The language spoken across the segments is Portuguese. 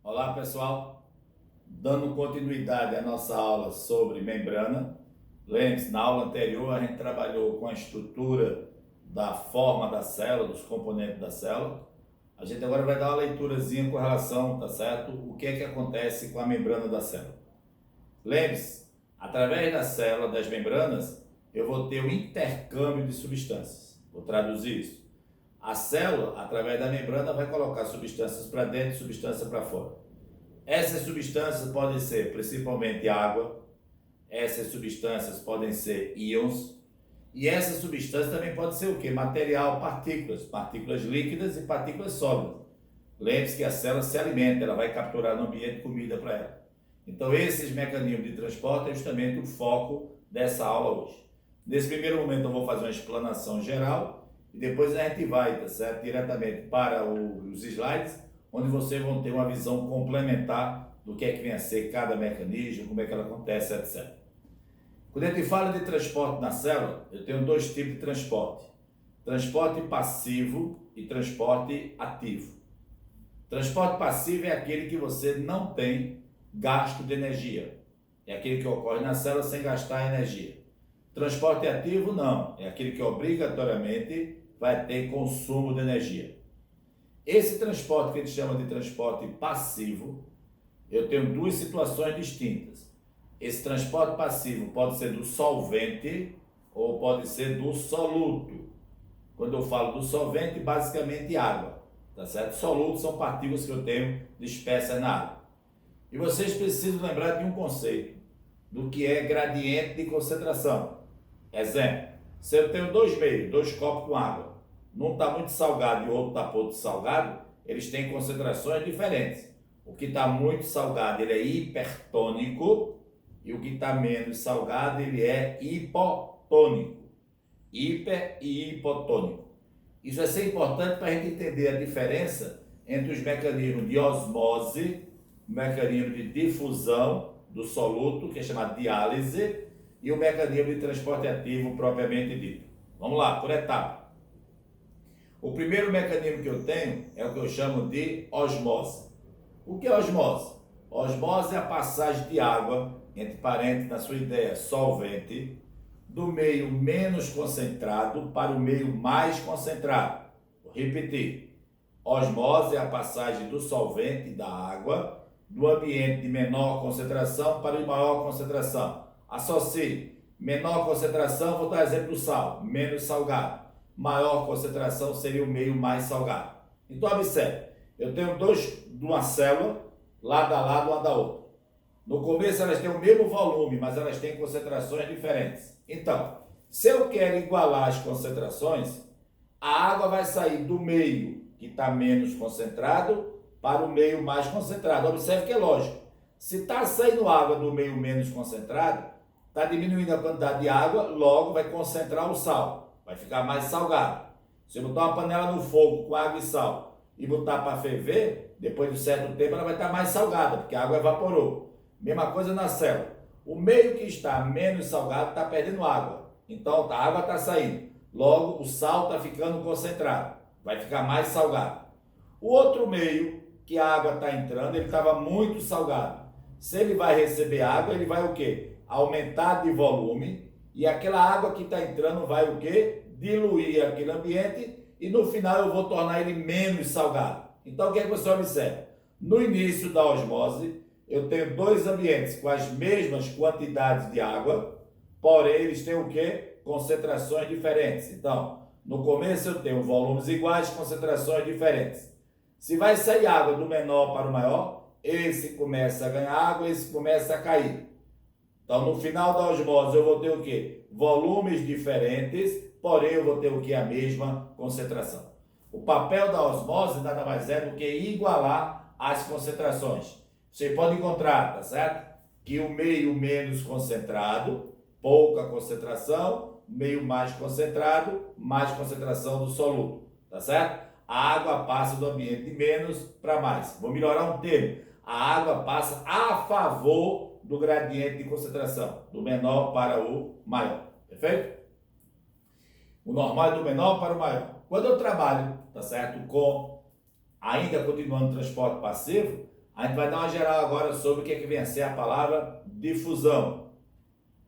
Olá pessoal, dando continuidade à nossa aula sobre membrana. Lembre-se, na aula anterior a gente trabalhou com a estrutura da forma da célula, dos componentes da célula. A gente agora vai dar uma leiturazinha com relação, tá certo? O que é que acontece com a membrana da célula. Lembre-se, através da célula, das membranas, eu vou ter o intercâmbio de substâncias. Vou traduzir isso. A célula, através da membrana, vai colocar substâncias para dentro e substâncias para fora. Essas substâncias podem ser principalmente água, essas substâncias podem ser íons, e essas substâncias também podem ser o quê? Material, partículas líquidas e partículas sólidas. Lembre-se que a célula se alimenta, ela vai capturar no ambiente comida para ela. Então esses mecanismos de transporte é justamente o foco dessa aula hoje. Nesse primeiro momento eu vou fazer uma explanação geral e depois a gente vai, tá certo? Diretamente para os slides, onde vocês vão ter uma visão complementar do que é que vem a ser cada mecanismo, como é que ela acontece, etc. Quando a gente fala de transporte na célula, eu tenho dois tipos de transporte. Transporte passivo e transporte ativo. Transporte passivo é aquele que você não tem gasto de energia. É aquele que ocorre na célula sem gastar energia. Transporte ativo não, é aquele que obrigatoriamente vai ter consumo de energia. Esse transporte que a gente chama de transporte passivo, eu tenho duas situações distintas. Esse transporte passivo pode ser do solvente ou pode ser do soluto. Quando eu falo do solvente, basicamente água, tá certo? Solutos são partículas que eu tenho dispersas na água. E vocês precisam lembrar de um conceito, do que é gradiente de concentração. Exemplo, se eu tenho dois meios, dois copos com água, um está muito salgado e o outro está pouco salgado, eles têm concentrações diferentes. O que está muito salgado ele é hipertônico e o que está menos salgado ele é hipotônico. Hiper e hipotônico. Isso vai ser importante para a gente entender a diferença entre os mecanismos de osmose, o mecanismo de difusão do soluto, que é chamado diálise, e o mecanismo de transporte ativo propriamente dito. Vamos lá, por etapa. O primeiro mecanismo que eu tenho é o que eu chamo de osmose. O que é osmose? Osmose é a passagem de água, entre parênteses, na sua ideia, solvente, do meio menos concentrado para o meio mais concentrado. Vou repetir. Osmose é a passagem do solvente, da água, do ambiente de menor concentração para o maior concentração. Associe. Menor concentração, vou dar exemplo do sal, menos salgado. Maior concentração seria o meio mais salgado. Então, observe, eu tenho uma célula, lado a lado, uma da outra. No começo elas têm o mesmo volume, mas elas têm concentrações diferentes. Então, se eu quero igualar as concentrações, a água vai sair do meio que está menos concentrado para o meio mais concentrado. Observe que é lógico. Se está saindo água do meio menos concentrado, está diminuindo a quantidade de água, logo vai concentrar o sal. Vai ficar mais salgado. Se eu botar uma panela no fogo com água e sal e botar para ferver, depois de um certo tempo ela vai estar mais salgada, porque a água evaporou. Mesma coisa na célula. O meio que está menos salgado está perdendo água. Então a água está saindo. Logo o sal está ficando concentrado. Vai ficar mais salgado. O outro meio que a água está entrando, ele estava muito salgado. Se ele vai receber água, ele vai o quê? Aumentar de volume. E aquela água que está entrando vai o quê? Diluir aquele ambiente. E no final eu vou tornar ele menos salgado. Então o que é que você observa? No início da osmose, eu tenho dois ambientes com as mesmas quantidades de água, porém eles têm o quê? Concentrações diferentes. Então, no começo eu tenho volumes iguais, concentrações diferentes. Se vai sair água do menor para o maior, esse começa a ganhar água, esse começa a cair. Então, no final da osmose eu vou ter o quê? Volumes diferentes, porém eu vou ter o quê? A mesma concentração. O papel da osmose nada mais é do que igualar as concentrações. Você pode encontrar, tá certo? Que o meio menos concentrado, pouca concentração, meio mais concentração do soluto, tá certo? A água passa do ambiente de menos para mais. Vou melhorar um termo. A água passa a favor do gradiente de concentração, do menor para o maior, perfeito? O normal é do menor para o maior. Quando eu trabalho, tá certo, ainda continuando transporte passivo, A gente vai dar uma geral agora sobre o que é que vem a ser a palavra difusão.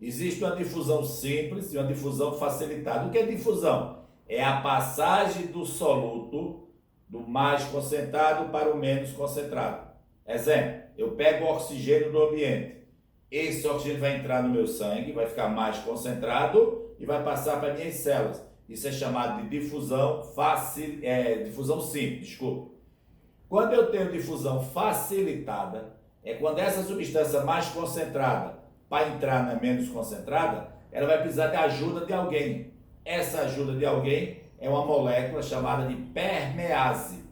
Existe uma difusão simples e uma difusão facilitada. O que é difusão? É a passagem do soluto do mais concentrado para o menos concentrado. Exemplo, eu pego o oxigênio do ambiente. Esse oxigênio vai entrar no meu sangue, vai ficar mais concentrado e vai passar para minhas células. Isso é chamado de difusão difusão simples, desculpa. Quando eu tenho difusão facilitada, é quando essa substância mais concentrada, para entrar na menos concentrada, ela vai precisar de ajuda de alguém. Essa ajuda de alguém é uma molécula chamada de permease.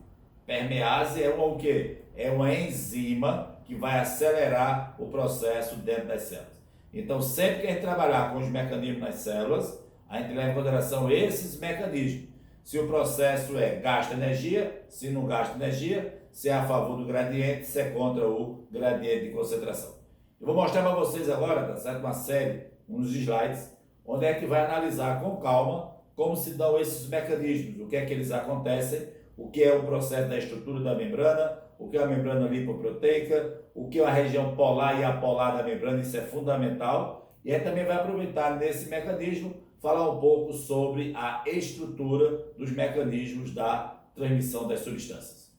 Permease é o quê? É uma enzima que vai acelerar o processo dentro das células. Então, sempre que a gente trabalhar com os mecanismos nas células, a gente leva em consideração esses mecanismos. Se o processo gasta energia, se não gasta energia, se é a favor do gradiente, se é contra o gradiente de concentração. Eu vou mostrar para vocês agora, tá certo? Uma série, uns slides, onde é que vai analisar com calma como se dão esses mecanismos, o que é que eles acontecem, o que é o processo da estrutura da membrana, o que é a membrana lipoproteica, o que é a região polar e apolar da membrana, isso é fundamental. E aí também vai aproveitar nesse mecanismo, falar um pouco sobre a estrutura dos mecanismos da transmissão das substâncias.